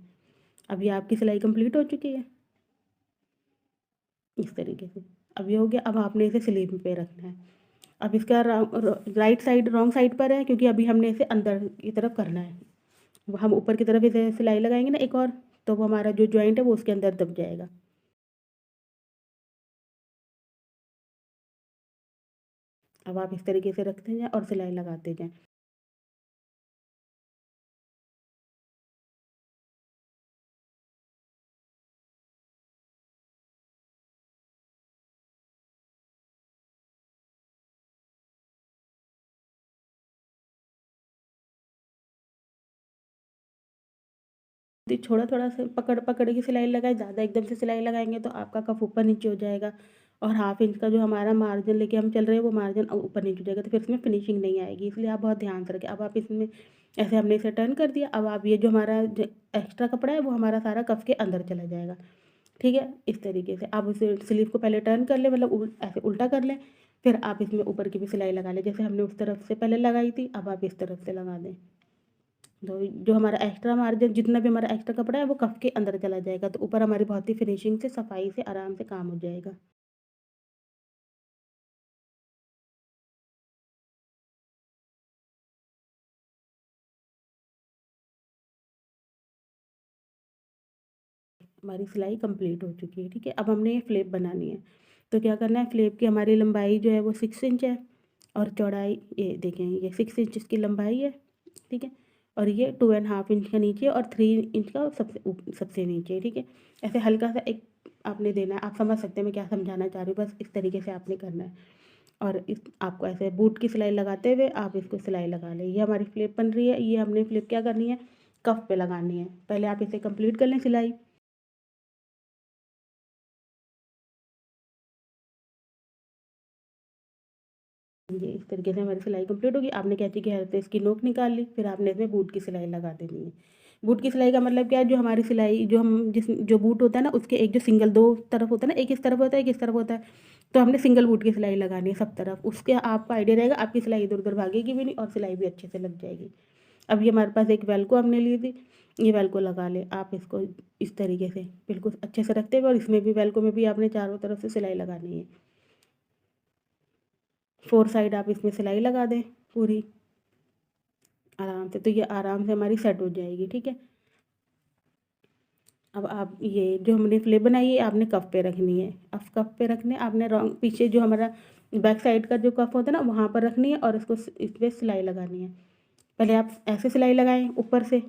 अब ये आपकी सिलाई कंप्लीट हो चुकी है इस तरीके से। अब ये हो गया। अब आपने इसे स्लीव पे रखना है। अब इसका राइट साइड रॉन्ग साइड पर है क्योंकि अभी हमने इसे अंदर की तरफ करना है। वो हम ऊपर की तरफ इसे सिलाई लगाएंगे ना एक और, तो वो हमारा जो जॉइंट है वो उसके अंदर दब जाएगा। अब आप इस तरीके से रखते जाएँ और सिलाई लगाते जाएँ। थोड़ा थोड़ा सा पकड़ पकड़ के सिलाई लगाए, ज़्यादा एकदम से सिलाई लगाएंगे तो आपका कफ ऊपर नीचे हो जाएगा और हाफ इंच का जो हमारा मार्जिन लेके हम चल रहे हैं वो मार्जिन ऊपर नीचे हो जाएगा, तो फिर इसमें फिनिशिंग नहीं आएगी। इसलिए आप बहुत ध्यान से रखें। अब आप इसमें ऐसे हमने इसे टर्न कर दिया। अब आप ये जो हमारा एक्स्ट्रा कपड़ा है वो हमारा सारा कफ के अंदर चला जाएगा, ठीक है। इस तरीके से आप उसे स्लीव को पहले टर्न कर लें, मतलब ऐसे उल्टा कर लें। फिर आप इसमें ऊपर की भी सिलाई लगा लें, जैसे हमने उस तरफ से पहले लगाई थी, अब आप इस तरफ से लगा दें। तो जो हमारा एक्स्ट्रा मार्जिन जितना भी हमारा एक्स्ट्रा कपड़ा है वो कफ के अंदर चला जाएगा, तो ऊपर हमारी बहुत ही फिनिशिंग से सफाई से आराम से काम हो जाएगा। हमारी सिलाई कंप्लीट हो चुकी है, ठीक है। अब हमने ये फ्लेप बनानी है, तो क्या करना है, फ्लेप की हमारी लंबाई जो है वो 6 इंच है और चौड़ाई ये देखें, ये 6 इंच इसकी लंबाई है, ठीक है। और ये 2.5 इंच का नीचे और 3 इंच का सबसे नीचे, ठीक है। ऐसे हल्का सा एक आपने देना है, आप समझ सकते हैं मैं क्या समझाना चाह रही हूँ, बस इस तरीके से आपने करना है। और इस आपको ऐसे बूट की सिलाई लगाते हुए आप इसको सिलाई लगा लें। ये हमारी फ्लिप बन रही है, ये हमने फ्लिप क्या करनी है, कफ पे लगानी है। पहले आप इसे कंप्लीट कर लें सिलाई। ये इस तरीके से हमारी सिलाई कंप्लीट होगी। आपने कैंची की हेल्प से इसकी नोक निकाल ली, फिर आपने इसमें बूट की सिलाई लगा देनी है। बूट की सिलाई का मतलब क्या है, जो हमारी सिलाई जो हम जिस जो बूट होता है ना उसके एक जो सिंगल 2 तरफ होता है ना, एक इस तरफ होता है एक इस तरफ होता है, तो हमने सिंगल बूट की सिलाई लगानी है सब तरफ। उसके आपका आइडिया रहेगा, आपकी सिलाई इधर उधर भागेगी भी नहीं और सिलाई भी अच्छे से लग जाएगी। अब ये हमारे पास एक वेल्को हमने ली थी, ये वेल्को लगा लें आप इसको इस तरीके से बिल्कुल अच्छे से रखते हुए, और इसमें भी वेल्को में भी आपने चारों तरफ से सिलाई लगानी है। 4 साइड आप इसमें सिलाई लगा दें पूरी आराम से, तो ये आराम से हमारी सेट हो जाएगी, ठीक है। अब आप ये जो हमने फ्लेप बनाई है आपने कफ पे रखनी है। अब कफ पे रखने आपने रॉन्ग पीछे जो हमारा बैक साइड का जो कफ होता है ना वहाँ पर रखनी है और इसको इस पर सिलाई लगानी है। पहले आप ऐसे सिलाई लगाएं, ऊपर से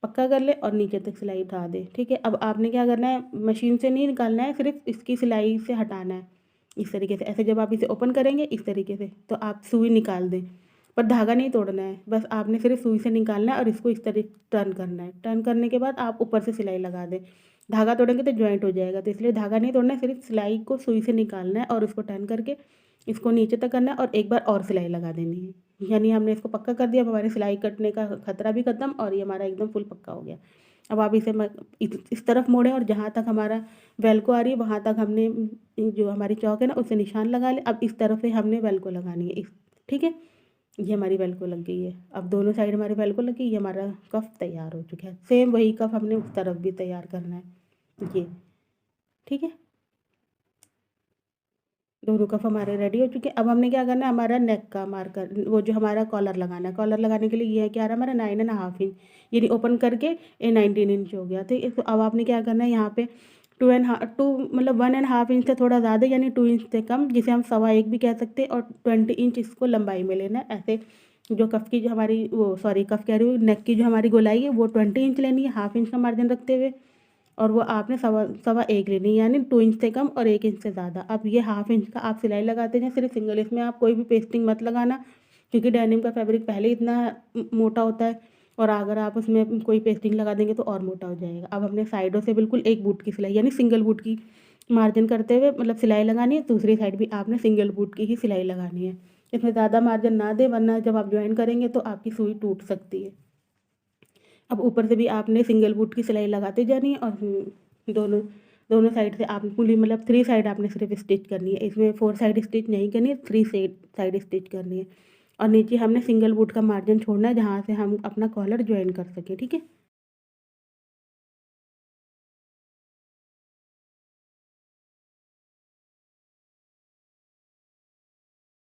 पक्का कर ले और नीचे तक सिलाई उठा दें। ठीक है, अब आपने क्या करना है, मशीन से नहीं निकालना है, सिर्फ इसकी सिलाई से हटाना है इस तरीके से। ऐसे जब आप इसे ओपन करेंगे इस तरीके से तो आप सुई निकाल दें, पर धागा नहीं तोड़ना है, बस आपने सिर्फ सुई से निकालना है और इसको इस तरीके टर्न करना है। टर्न करने के बाद आप ऊपर से सिलाई लगा दें। धागा तोड़ेंगे तो जॉइंट हो जाएगा, तो इसलिए धागा नहीं तोड़ना है, सिर्फ सिलाई को सुई से निकालना है और उसको टर्न करके इसको नीचे तक करना है और एक बार और सिलाई लगा देनी है। यानी हमने इसको पक्का कर दिया। अब हमारी सिलाई कटने का खतरा भी खत्म और ये हमारा एकदम फुल पक्का हो गया। अब आप इसे इस तरफ मोड़ें और जहाँ तक हमारा वेल्को आ रही है वहाँ तक हमने जो हमारी चौक है ना उसे निशान लगा लें। अब इस तरफ से हमने वेल्को लगानी है इस, ठीक है, ये हमारी वेल्को लग गई है। अब दोनों साइड हमारी वेल्को लग गई, ये हमारा कफ तैयार हो चुका है। सेम वही कफ हमने उस तरफ भी तैयार करना है ये, ठीक है। दोनों कफ हमारे रेडी हो चुके हैं। अब हमने क्या करना है, हमारा नेक का मार्कर, वो जो हमारा कॉलर लगाना है, कॉलर लगाने के लिए ये है क्या आ रहा है हमारा 9.5 इंच, यानी ओपन करके ये 19 इंच हो गया। ठीक है, तो अब आपने क्या करना है, यहाँ पे 2 मतलब 1.5 इंच से थोड़ा ज़्यादा यानी 2 इंच से कम, जिसे हम 1.25 भी कह सकते हैं, और 20 इंच इसको लंबाई में लेना है। ऐसे जो कफ की जो हमारी वो सॉरी कफ कह रही हूँ, नेक की जो हमारी गोलाई है वो 20 इंच लेनी है, 1/2 इंच का मार्जिन रखते हुए, और वो आपने सवा सवा एक लेनी है, यानी 2 इंच से कम और 1 इंच से ज़्यादा। अब ये 1/2 इंच का आप सिलाई लगाते हैं सिर्फ सिंगल, इसमें आप कोई भी पेस्टिंग मत लगाना, क्योंकि डेनिम का फैब्रिक पहले इतना मोटा होता है और अगर आप उसमें कोई पेस्टिंग लगा देंगे तो और मोटा हो जाएगा। अब हमने साइडों से बिल्कुल एक बूट की सिलाई यानी सिंगल बूट की मार्जिन करते हुए मतलब सिलाई लगानी है, दूसरी साइड भी आपने सिंगल बूट की ही सिलाई लगानी है। इसमें ज़्यादा मार्जिन ना दे, वरना जब आप ज्वाइन करेंगे तो आपकी सुई टूट सकती है। अब ऊपर से भी आपने सिंगल बूट की सिलाई लगाते जानी है और दोनों दोनों साइड से आप पूरी मतलब 3 साइड आपने सिर्फ स्टिच करनी है। इसमें 4 साइड स्टिच नहीं करनी है, 3 साइड साइड स्टिच करनी है। और नीचे हमने सिंगल बूट का मार्जिन छोड़ना है जहाँ से हम अपना कॉलर ज्वाइन कर सकें, ठीक है।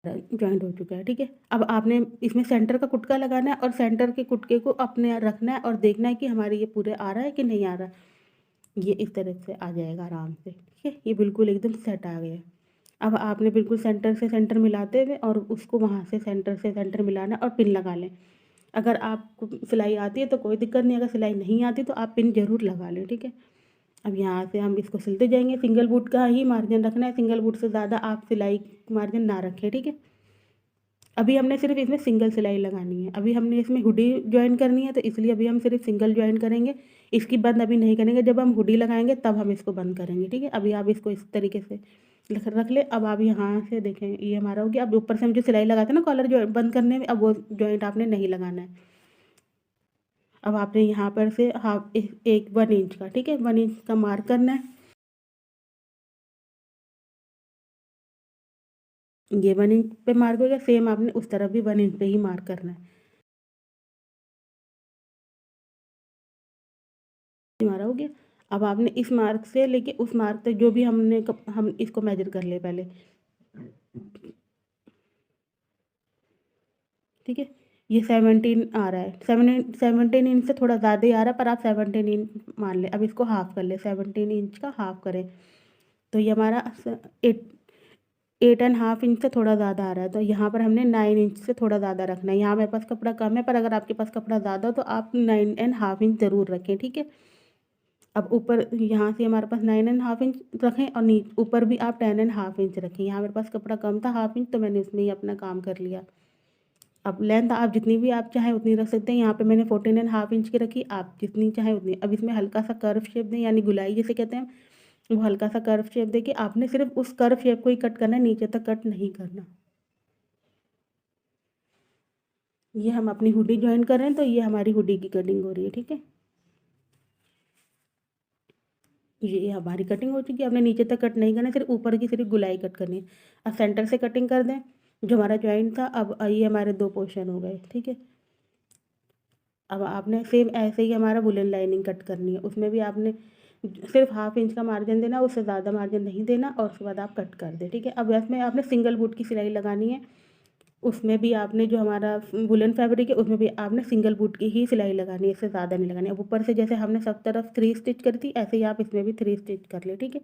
जॉइंट हो चुका है, ठीक है। अब आपने इसमें सेंटर का कुटका लगाना है और सेंटर के कुटके को अपने रखना है और देखना है कि हमारे ये पूरे आ रहा है कि नहीं आ रहा। ये इस तरह से आ जाएगा आराम से, ठीक है, ये बिल्कुल एकदम सेट आ गया। अब आपने बिल्कुल सेंटर से सेंटर मिलाते हुए और उसको वहाँ से सेंटर मिलाना और पिन लगा लें। अगर आपको सिलाई आती है तो कोई दिक्कत नहीं, अगर सिलाई नहीं आती तो आप पिन ज़रूर लगा लें, ठीक है। अब यहाँ से हम इसको सिलते जाएंगे, सिंगल बूट का ही मार्जिन रखना है, सिंगल बूट से ज़्यादा आप सिलाई मार्जिन ना रखें, ठीक है। अभी हमने सिर्फ इसमें सिंगल सिलाई लगानी है, अभी हमने इसमें हुडी ज्वाइन करनी है, तो इसलिए अभी हम सिर्फ सिंगल ज्वाइन करेंगे, इसकी बंद अभी नहीं करेंगे। जब हम हुडी लगाएंगे तब हम इसको बंद करेंगे, ठीक है। अभी आप इसको इस तरीके से रख ले। अब आप यहाँ से देखें ये हमारा हो गया। अब ऊपर से हम जो सिलाई लगाते हैं ना कॉलर जो बंद करने में, अब वो जॉइंट आपने नहीं लगाना है। अब आपने यहाँ पर से हाफ एक 1 इंच का, ठीक है, 1 इंच का मार्क करना है। ये 1 इंच पे मार्क हो गया, सेम आपने उस तरफ भी 1 इंच पे ही मार्क करना है। हमारा हो गया। अब आपने इस मार्क से लेके उस मार्क तक जो भी हम इसको मेजर कर ले पहले, ठीक है। ये 17 आ रहा है, 17 इंच से थोड़ा ज़्यादा ही आ रहा है, पर आप 17 इंच मान लें। अब इसको हाफ कर ले, 17 इंच का हाफ करें तो ये हमारा 8.5 इंच से थोड़ा ज़्यादा आ रहा है, तो यहाँ पर हमने 9 इंच से थोड़ा ज़्यादा रखना है। यहाँ मेरे पास कपड़ा कम है, पर अगर आपके पास कपड़ा ज़्यादा हो तो आप 9.5 इंच ज़रूर रखें, ठीक है। अब ऊपर यहाँ से हमारे पास 9.5 इंच रखें और ऊपर भी आप 10.5 इंच रखें। यहाँ मेरे पास कपड़ा कम था 1/2 इंच, तो मैंने उसमें ही अपना काम कर लिया। अब लेंथ आप जितनी भी आप चाहें उतनी रख सकते हैं। यहाँ पे मैंने 14.5 इंच की रखी, आप जितनी चाहें उतनी। अब इसमें हल्का सा कर्व शेप दें, यानी गुलाई जिसे कहते हैं, वो हल्का सा कर्व शेप दे के आपने सिर्फ उस कर्व शेप को ही कट करना है, नीचे तक कट नहीं करना। ये हम अपनी हुडी ज्वाइन कर रहे हैं, तो ये हमारी हुडी की कटिंग हो रही है, ठीक है। ये हमारी कटिंग हो चुकी है। आपने नीचे तक कट नहीं करना, सिर्फ ऊपर की सिर्फ गुलाई कट करनी है। अब सेंटर से कटिंग कर दें जो हमारा जॉइंट था। अब ये हमारे 2 पोर्शन हो गए, ठीक है। अब आपने सेम ऐसे ही हमारा वुलन लाइनिंग कट करनी है, उसमें भी आपने सिर्फ 1/2 इंच का मार्जिन देना, उससे ज़्यादा मार्जिन नहीं देना, और उसके बाद आप कट कर दें, ठीक है। अब इसमें आपने सिंगल बूट की सिलाई लगानी है, उसमें भी आपने जो हमारा वुलन फैब्रिक है उसमें भी आपने सिंगल बूट की ही सिलाई लगानी है, इससे ज़्यादा नहीं लगानी। अब ऊपर से जैसे हमने सब तरफ 3 स्टिच करी थी, ऐसे ही आप इसमें भी 3 स्टिच कर ले, ठीक है।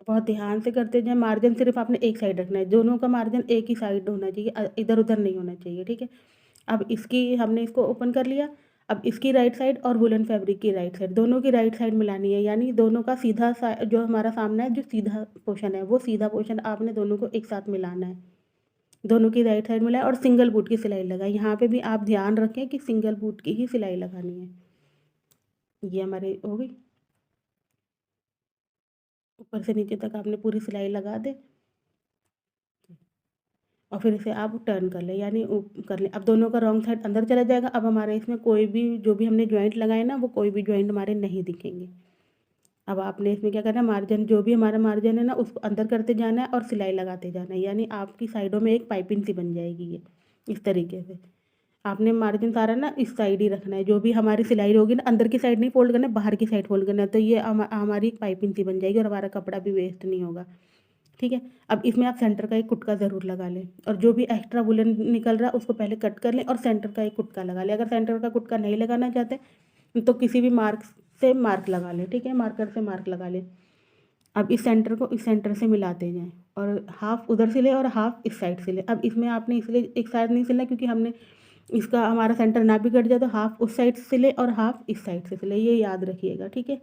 बहुत ध्यान से करते जाएँ, मार्जिन सिर्फ़ आपने एक साइड रखना है, दोनों का मार्जिन एक ही साइड होना चाहिए, इधर-उधर नहीं होना चाहिए, ठीक है? अब इसकी हमने इसको ओपन कर लिया, अब इसकी राइट साइड और वूलन फैब्रिक की राइट साइड, दोनों की राइट साइड मिलानी है, यानी दोनों का सीधा सा जो हमारा सामना है, जो सीधा पोर्शन है, वो सीधा पोर्शन आपने दोनों को एक साथ मिलाना है। दोनों की राइट साइड मिलाएँ और सिंगल बूट की सिलाई लगाएँ। यहाँ पे भी आप ध्यान रखें कि सिंगल बूट की ही सिलाई लगानी है। ये हमारी हो गई। ऊपर से नीचे तक आपने पूरी सिलाई लगा दें और फिर इसे आप टर्न कर लें, यानी कर लें। अब दोनों का रॉन्ग साइड अंदर चला जाएगा। अब हमारे इसमें कोई भी जो भी हमने जॉइंट लगाए ना, वो कोई भी जॉइंट हमारे नहीं दिखेंगे। अब आपने इसमें क्या करना है, मार्जिन जो भी हमारा मार्जिन है ना, उसको अंदर करते जाना है और सिलाई लगाते जाना है, यानी आपकी साइडों में एक पाइपिंग सी बन जाएगी ये, इस तरीके से। आपने मार्जिन सारा ना इस साइड ही रखना है, जो भी हमारी सिलाई होगी ना, अंदर की साइड नहीं फ़ोल्ड करना है, बाहर की साइड फ़ोल्ड करना है, तो ये हमारी एक पाइपिंग सी बन जाएगी और हमारा कपड़ा भी वेस्ट नहीं होगा। ठीक है? अब इसमें आप सेंटर का एक कुटका ज़रूर लगा लें और जो भी एक्स्ट्रा वूलन निकल रहा है उसको पहले कट कर लें और सेंटर का एक कुटका लगा लें। अगर सेंटर का कुटका नहीं लगाना चाहते तो किसी भी मार्क से मार्क लगा लें, ठीक है? मार्कर से मार्क लगा लें। अब इस सेंटर को इस सेंटर से मिलाते जाएँ और हाफ़ उधर से लें और हाफ़ इस साइड से लें। अब इसमें आपने इसलिए एक साइड नहीं सिलना क्योंकि हमने इसका हमारा सेंटर ना भी कट जाए तो हाफ़ उस साइड से सिले और हाफ़ इस साइड से सिले, ये याद रखिएगा, ठीक है?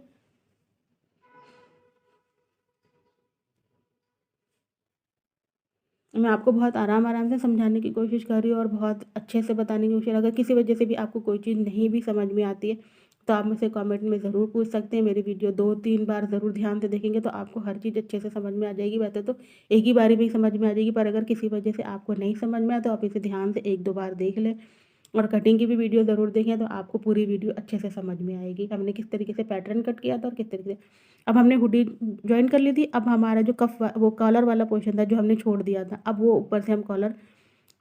मैं आपको बहुत आराम-आराम से समझाने की कोशिश कर रही हूँ और बहुत अच्छे से बताने की कोशिश, अगर किसी वजह से भी आपको कोई चीज़ नहीं भी समझ में आती है, तो आप मुझसे कमेंट में ज़रूर पूछ सकते हैं। मेरी वीडियो 2-3 बार ज़रूर ध्यान से देखेंगे तो आपको हर चीज़ अच्छे से समझ में आ जाएगी। वैसे तो एक ही बारी में ही समझ में आ जाएगी, पर अगर किसी वजह से आपको नहीं समझ में आया तो आप इसे ध्यान से 1-2 बार देख लें और कटिंग की भी वीडियो ज़रूर देखें, तो आपको पूरी वीडियो अच्छे से समझ में आएगी। हमने किस तरीके से पैटर्न कट किया था और किस तरीके से अब हमने हुडी जॉइन कर ली थी। अब हमारा जो वो कॉलर वाला पोर्शन था जो हमने छोड़ दिया था, अब वो ऊपर से हम कॉलर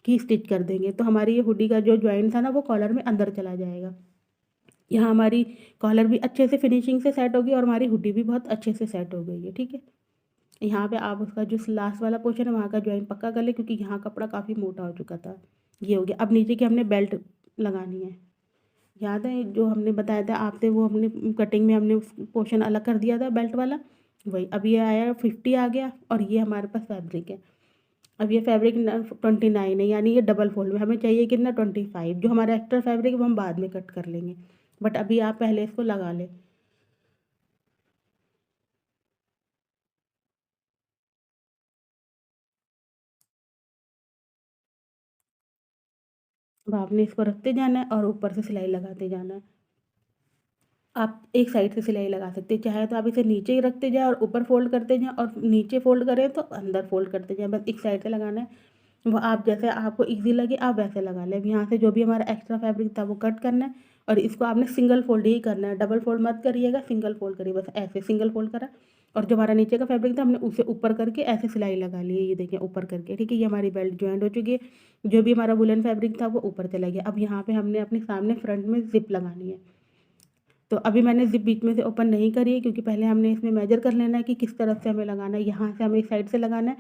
की स्टिच कर देंगे। तो हमारी ये हुडी का जो जॉइन था ना, वो कॉलर में अंदर चला जाएगा। यहाँ हमारी कॉलर भी अच्छे से फिनिशिंग से सेट होगी और हमारी हुडी भी बहुत अच्छे से सेट हो गई है, ठीक है? यहाँ पे आप उसका जो लास्ट वाला पोर्शन है वहाँ का जॉइन पक्का कर लें क्योंकि यहाँ कपड़ा काफ़ी मोटा हो चुका था। ये हो गया। अब नीचे की हमने बेल्ट लगानी है। याद है जो हमने बताया था आपसे, वो हमने कटिंग में हमने उस पोर्शन अलग कर दिया था बेल्ट वाला, वही। अब ये आया 50 आ गया और ये हमारे पास फैब्रिक है। अब ये फैब्रिक 29 है, यानी ये डबल फोल्ड में हमें चाहिए कितना 25। जो हमारा एक्स्ट्रा फैब्रिक है वो हम बाद में कट कर लेंगे, बट अभी आप पहले इसको लगा लें। अब आपने इसको रखते जाना है और ऊपर से सिलाई लगाते जाना है। आप एक साइड से सिलाई लगा सकते हैं, चाहे तो आप इसे नीचे ही रखते जाएँ और ऊपर फ़ोल्ड करते जाएँ और नीचे फ़ोल्ड करें तो अंदर फ़ोल्ड करते जाएँ, बस एक साइड से लगाना है। वो आप जैसे आपको ईज़ी लगे आप वैसे लगा लें। अब यहाँ से जो भी हमारा एक्स्ट्रा फैब्रिक था वो कट करना है और इसको आपने सिंगल फ़ोल्ड ही करना है, डबल फ़ोल्ड मत करिएगा, सिंगल फ़ोल्ड करिए, बस ऐसे सिंगल फ़ोल्ड करा और जो हमारा नीचे का फैब्रिक था हमने उसे ऊपर करके ऐसे सिलाई लगा ली है, ये देखिए ऊपर करके, ठीक है? ये हमारी बेल्ट जॉइंट हो चुकी है। जो भी हमारा वूलन फैब्रिक था वो ऊपर चला गया। अब यहाँ पे हमने अपने सामने फ्रंट में ज़िप लगानी है। तो अभी मैंने ज़िप बीच में से ओपन नहीं करी है क्योंकि पहले हमने इसमें मेजर कर लेना है कि किस तरफ से हमें लगाना है, यहाँ से हमें इस साइड से लगाना है।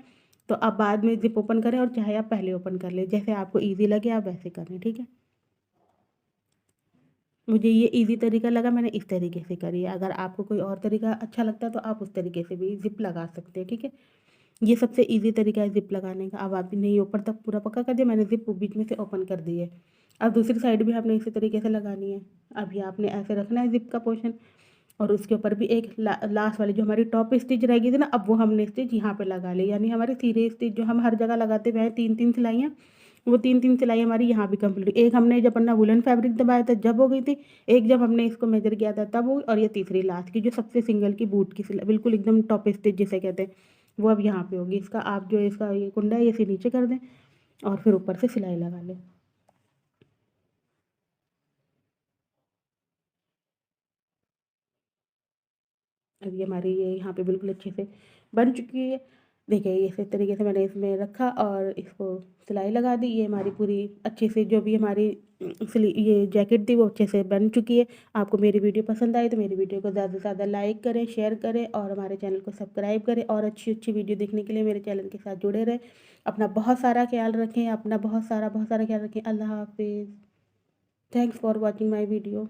तो आप बाद में ज़िप ओपन करें और चाहे आप पहले ओपन कर लें, जैसे आपको ईज़ी लगे आप वैसे करें, ठीक है? मुझे ये ईज़ी तरीका लगा, मैंने इस तरीके से करी है। अगर आपको कोई और तरीका अच्छा लगता है तो आप उस तरीके से भी ज़िप लगा सकते हैं, ठीक है? ये सबसे ईज़ी तरीका है ज़िप लगाने का। अब आपने ये ऊपर तक पूरा पक्का कर दिया, मैंने ज़िप बीच में से ओपन कर दी है। अब दूसरी साइड भी आपने इसी तरीके से लगानी है। अब ये आपने ऐसे रखना है ज़िप का पोर्शन और उसके ऊपर भी एक लास्ट वाली जो हमारी टॉप स्टिच रह गई थी ना, अब वो हमने स्टिच यहाँ पे लगा ली, यानी हमारी सीधे स्टिच जो हम हर जगह लगाते हुए हैं 3-3 सिलाइयाँ, वो 3-3 सिलाई हमारी यहाँ भी कंप्लीट। एक हमने जब अपना वूलन फैब्रिक दबाया था जब हो गई थी, एक जब हमने इसको मेजर किया था तब हुई और ये तीसरी लास्ट की जो सबसे सिंगल की बूट की सिलाई बिल्कुल एकदम टॉप स्टिच जिसे कहते हैं, वो अब यहाँ पे होगी। इसका आप जो इसका ये कुंडा है इसे नीचे कर दें और फिर ऊपर से सिलाई लगा लें। अब ये हमारी ये यहाँ पे बिल्कुल अच्छे से बन चुकी है। देखिए ये इस तरीके से मैंने इसमें रखा और इसको सिलाई लगा दी। ये हमारी पूरी अच्छे से जो भी हमारी सिली ये जैकेट थी वो अच्छे से बन चुकी है। आपको मेरी वीडियो पसंद आई तो मेरी वीडियो को ज़्यादा से ज़्यादा लाइक करें, शेयर करें और हमारे चैनल को सब्सक्राइब करें और अच्छी-अच्छी वीडियो देखने के लिए मेरे चैनल के साथ जुड़े रहें। अपना बहुत सारा ख्याल रखें, अपना बहुत सारा ख्याल रखें। अल्लाह हाफ़िज़। Thanks for watching my video.